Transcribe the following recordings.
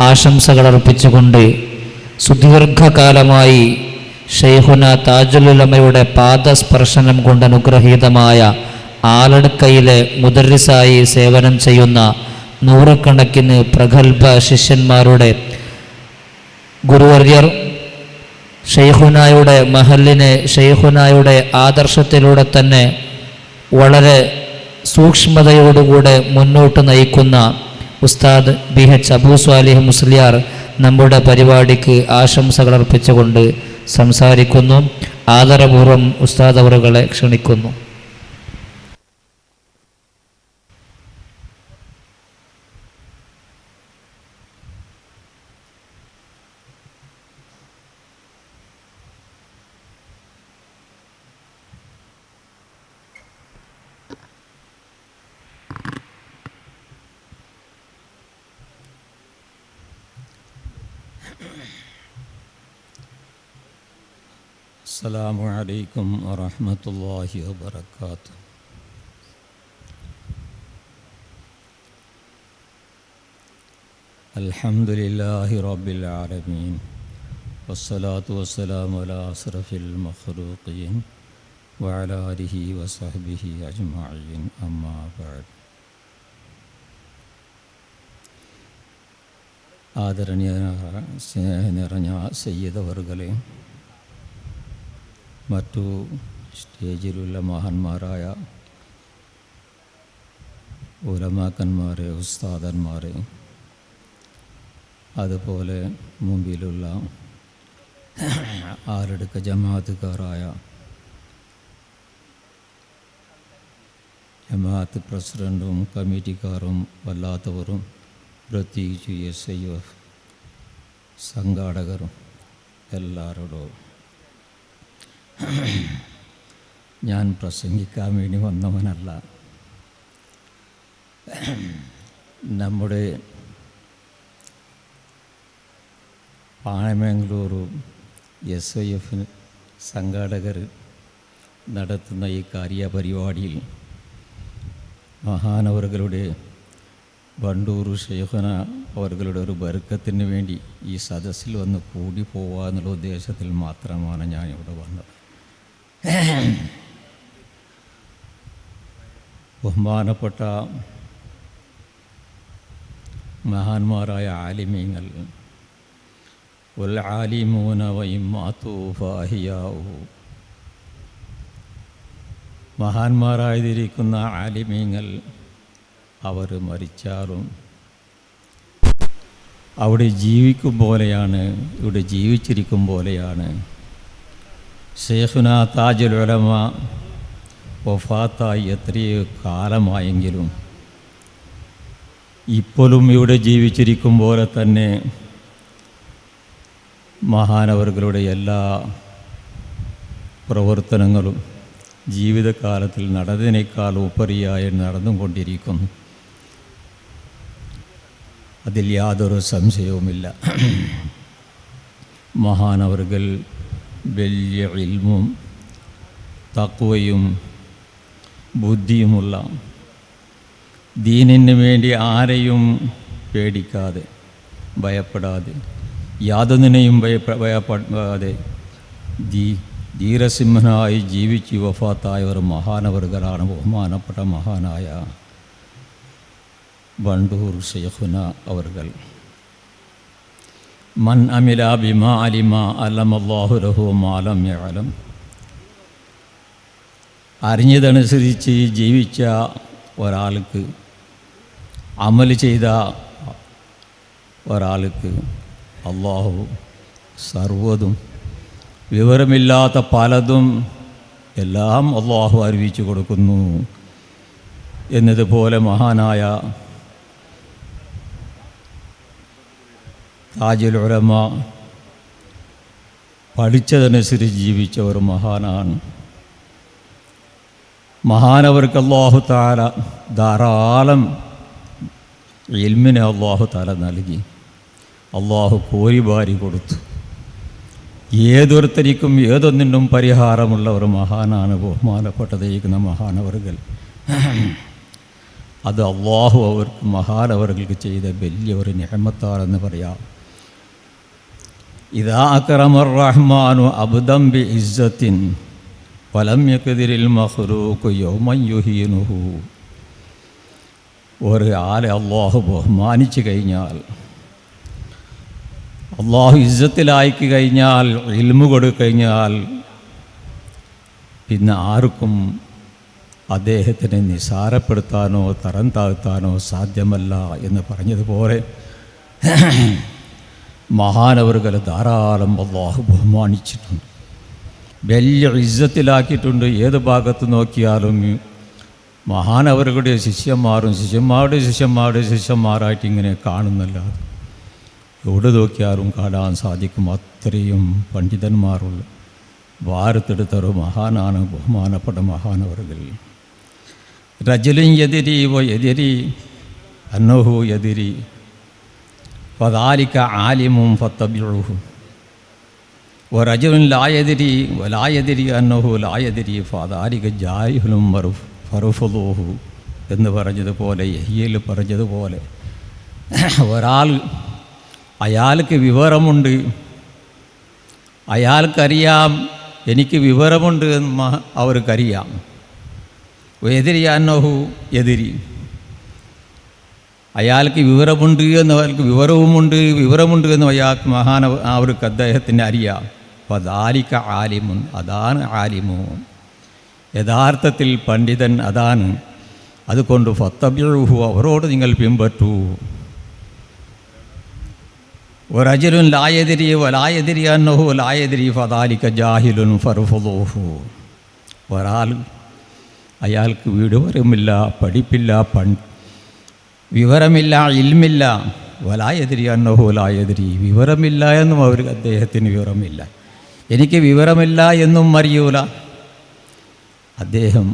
ആശംസകൾ അർപ്പിച്ചുകൊണ്ട് സുദീർഘകാലമായി ഷെയ്ഖുന താജുലുലമയുടെ പാദസ്പർശനം കൊണ്ട് അനുഗ്രഹീതമായ ആലടുക്കയിലെ മുദർരിസായി സേവനം ചെയ്യുന്ന നൂറുകണക്കിന് പ്രഗത്ഭ ശിഷ്യന്മാരുടെ ഗുരുവര്യർ ഷെയ്ഖുനായുടെ മഹലിനെ ഷെയ്ഖുനായുടെ ആദർശത്തിലൂടെ തന്നെ വളരെ സൂക്ഷ്മതയോടുകൂടെ മുന്നോട്ട് നയിക്കുന്ന ഉസ്താദ് BH അബൂ സ്വാലിഹ് മുസ്ലിയാർ നമ്മുടെ പരിപാടിക്ക് ആശംസകൾ അർപ്പിച്ചുകൊണ്ട് സംസാരിക്കുന്നു. ആദരപൂർവ്വം ഉസ്താദ് അവറുകളെ ക്ഷണിക്കുന്നു. السلام عليكم ورحمة الله وبركاته. الحمد لله رب العالمين والصلاة والسلام على أشرف المخلوقين وعلى آله وصحبه أجمعين أما بعد. ആദരണീയനായ സയ്യിദ് അവർകളെ, മറ്റു സ്റ്റേജിലുള്ള മഹാന്മാരായ ഉലമാക്കന്മാരെ, ഉസ്താദന്മാരെ, അതുപോലെ മുമ്പിലുള്ള ആലടുക്ക ജമാഅത്തുകാരായ ജമാഅത്ത് പ്രസിഡൻറ്റും കമ്മിറ്റിക്കാരും വല്ലാത്തവരും, പ്രത്യേകിച്ച് SIF സംഘാടകരും എല്ലാവരോടും ഞാൻ പ്രസംഗിക്കാൻ വേണ്ടി വന്നവനല്ല. നമ്മുടെ പാണമംഗളൂർ SIF സംഘാടകർ നടത്തുന്ന ഈ കാര്യപരിപാടിയിൽ മഹാനവറുകളുടെ വണ്ടൂർ ഷെയ്ഖുന അവരുടെ ഒരു ബർക്കത്തിന് വേണ്ടി ഈ സദസ്സിൽ വന്ന് കൂടി പോവാന്നുള്ള ഉദ്ദേശത്തിൽ മാത്രമാണ് ഞാനിവിടെ വന്നത്. ബഹുമാനപ്പെട്ട മഹാന്മാരായ ആലിമീങ്ങൾ, വൽ ആലിമൂന വഇമ്മാതു ഫഅഹിയാഉ, മഹാന്മാരായിരിക്കുന്ന ആലിമീങ്ങൾ അവർ മരിച്ചാലും അവിടെ ജീവിക്കും പോലെയാണ്, ഇവിടെ ജീവിച്ചിരിക്കും പോലെയാണ്. ഷെയ്ഖുന താജുൽ ഉലമ വഫാത്തായി എത്രയോ കാലമായെങ്കിലും ഇപ്പോഴും ഇവിടെ ജീവിച്ചിരിക്കും പോലെ തന്നെ മഹാനവറുകളുടെ എല്ലാ പ്രവർത്തനങ്ങളും ജീവിതകാലത്തിൽ നടന്നതിനേക്കാൾ ഉപരിയായി നടന്നുകൊണ്ടിരിക്കുന്നു. അതിൽ യാതൊരു സംശയവുമില്ല. മഹാനവറുകൾ വലിയ ഇൽമും തഖ്വയും ബുദ്ധിയുമുള്ള, ദീനിന് വേണ്ടി ആരെയും പേടിക്കാതെ ഭയപ്പെടാതെ യാതൊന്നിനെയും ഭയപ്പെടാതെ ധീരസിംഹനായി ജീവിച്ച് വഫാത്തായ ഒരു മഹാനവറുകളാണ് ബഹുമാനപ്പെട്ട മഹാനായ വണ്ടൂർ ഷെയ്ഖുന അവർകൾ. മൻ അമില ബിമാ അലിമ അല്ലമല്ലാഹു ലഹു മാ ലം യഅലം. അറിഞ്ഞതനുസരിച്ച് ജീവിച്ച ഒരാൾക്ക്, അമൽ ചെയ്ത ഒരാൾക്ക് അള്ളാഹു സർവ്വതും, വിവരമില്ലാത്ത പലതും എല്ലാം അള്ളാഹു അറിയിച്ചു കൊടുക്കുന്നു എന്നതുപോലെ മഹാനായ താജുൽ ഉലമ പഠിച്ചതനുസരിച്ച് ജീവിച്ച ഒരു മഹാനാണ്. മഹാനവർക്ക് അല്ലാഹു തആല ധാരാളം ഇൽമിനെ അല്ലാഹു തആല നൽകി, അല്ലാഹു കോരിവാരി കൊടുത്തു. ഏതൊരുത്തരിക്കും ഏതൊന്നിനും പരിഹാരമുള്ള ഒരു മഹാനാണ് ബഹുമാനപ്പെട്ടതായിരിക്കുന്ന മഹാനവറുകൾ. അത് അള്ളാഹു അവർക്ക് മഹാനവർക്ക് ചെയ്ത വലിയ ഒരു നിഅമത്താണെന്ന് പറയാം. ഇദാ അക്രമർ റഹ്മാനു അബ്ദൻ ബി ഇസ്സത്തിൻ വലം യഖ്ദിരിൽ മഖ്ലൂഖു യൗമൻ യുഹീനുഹു. ഒരു ആളെ അള്ളാഹു ബഹുമാനിച്ചു കഴിഞ്ഞാൽ, അള്ളാഹു ഇസ്സത്തിലാക്കി കഴിഞ്ഞാൽ, ഇൽമു കൊടുക്കഴിഞ്ഞാൽ, പിന്നെ ആർക്കും അദ്ദേഹത്തിനെ നിസാരപ്പെടുത്താനോ തരം താഴ്ത്താനോ സാധ്യമല്ല എന്ന് പറഞ്ഞതുപോലെ മഹാനവറുകൾ ധാരാളം അള്ളാഹു ബഹുമാനിച്ചിട്ടുണ്ട്, വലിയ ഇസ്സത്തിലാക്കിയിട്ടുണ്ട്. ഏത് ഭാഗത്ത് നോക്കിയാലും മഹാനവറുകളുടെ ശിഷ്യന്മാരും ശിഷ്യന്മാരുടെ ശിഷ്യന്മാരായിട്ട് ഇങ്ങനെ കാണുന്നല്ലാതെ എവിടെ നോക്കിയാലും കാണാൻ സാധിക്കും. അത്രയും പണ്ഡിതന്മാരുള്ള ഭാരത്തെടുത്തൊരു മഹാനാണ് ബഹുമാനപ്പെട്ട മഹാനവറുകൾ. റജുലുൻ യദിരി വ യദിരി അന്നഹു യദിരി ഫദാലിക ആലിമുൻ ഫത്തബിഉഹു വറജുലുൻ ലാ യദിരി വലാ യദിരി അന്നഹു ലാ യദിരി ഫദാലിക ജാഹിലുൻ ഫറുഫുദൂഹു എന്ന് പറഞ്ഞതുപോലെ, യഹ്യയിൽ പറഞ്ഞതുപോലെ, ഒരാൾ അയാൾക്ക് വിവരമുണ്ട്, അയാൾക്കറിയാം എനിക്ക് വിവരമുണ്ട് എന്ന് അവർക്കറിയാം. എതിരി അന്നഹു എതിരി, അയാൾക്ക് വിവരമുണ്ട് എന്ന് അയാൾക്ക് വിവരമുണ്ട് എന്ന് അയാൾക്ക് അവർക്ക് അദ്ദേഹത്തിന് അറിയാം. അപ്പോൾ ദാലിക ആലിമുൻ, അതാണ് ആലിമു, യഥാർത്ഥത്തിൽ പണ്ഡിതൻ അതാണ്. അതുകൊണ്ട് ഫത്തബിഉഹു, അവരോട് നിങ്ങൾ പിൻപറ്റൂ. വറജുലുൻ ലാ യദ്രി വലാ യദ്രി അന്നഹു ലാ യദ്രി ഫദാലിക ജാഹിലുൻ ഫർഫുദൂഹു. ഒരാൾ അയാൾക്ക് വിവരമില്ല, പഠിപ്പില്ല, വിവരമില്ല, ഇൽമില്ല, വലാ യദ്രി അന്നഹു ലാ യദ്രി, വിവരമില്ല എന്നും അദ്ദേഹത്തിന് വിവരമില്ല, എനിക്ക് വിവരമില്ല എന്നും അറിയൂല, അദ്ദേഹം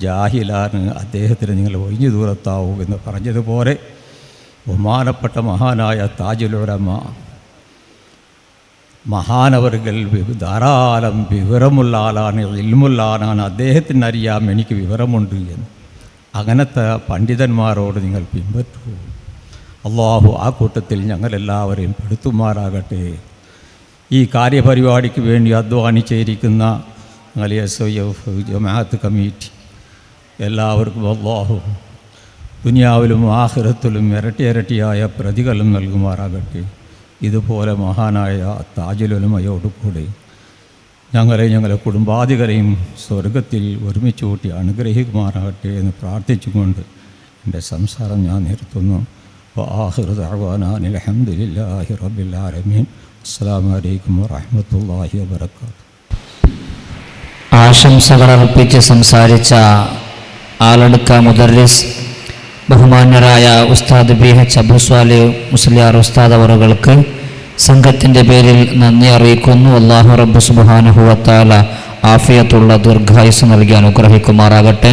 ജാഹിലാണ്, അദ്ദേഹത്തിന് നിങ്ങൾ ഒഴിഞ്ഞു ദൂരത്താവൂ എന്ന് പറഞ്ഞതുപോലെ ബഹുമാനപ്പെട്ട മഹാനായ താജുൽ ഉലമ മഹാനവറുകൾ ധാരാളം വിവരമുള്ള ആളാണ്, ഇൽമുള്ള ആളാണ്, അദ്ദേഹത്തിന് അറിയാം എനിക്ക് വിവരമുണ്ട് എന്ന്. അങ്ങനത്തെ പണ്ഡിതന്മാരോട് നിങ്ങൾ പിൻപറ്റൂ. അള്ളാഹു ആ കൂട്ടത്തിൽ ഞങ്ങളെല്ലാവരെയും പെടുത്തുമാറാകട്ടെ. ഈ കാര്യപരിപാടിക്ക് വേണ്ടി അധ്വാനിച്ചിരിക്കുന്ന SOF ജമാഅത്ത് കമ്മിറ്റി എല്ലാവർക്കും അള്ളാഹു ദുനിയാവിലും ആഖിറത്തിലും ഇരട്ടിയായ പ്രതിഫലം നൽകുമാറാകട്ടെ. ഇതുപോലെ മഹാനായ താജുൽ ഉലമയോടുകൂടി ഞങ്ങളെ കുടുംബാധികളെയും സ്വർഗത്തിൽ ഒരുമിച്ച് കൂട്ടി അനുഗ്രഹിക്കുമാറാകട്ടെ എന്ന് പ്രാർത്ഥിച്ചുകൊണ്ട് എൻ്റെ സംസാരം ഞാൻ നിർത്തുന്നു. വആഖിറു ദഅ്വാനാ അൽഹംദുലില്ലാഹി റബ്ബിൽ ആലമീൻ. അസ്സലാമു അലൈക്കും വറഹ്മത്തുള്ളാഹി വബറകാതുഹു. ആശംസകൾ അർപ്പിച്ച് സംസാരിച്ച ആലടുക്ക മുദർരിസ് ബഹുമാന്യരായ ഉസ്താദ് BH അബൂ സ്വാലിഹ് മുസ്ലിയാർ ഉസ്താദ് അവറുകൾക്ക് സംഘത്തിൻ്റെ പേരിൽ നന്ദി അറിയിക്കുന്നു. അല്ലാഹു റബ്ബ് സുബ്ഹാനഹു വ തആല ആഫിയത്തുള്ള ദീർഘായുസ്സ് നൽകി അനുഗ്രഹിക്കുമാറാകട്ടെ.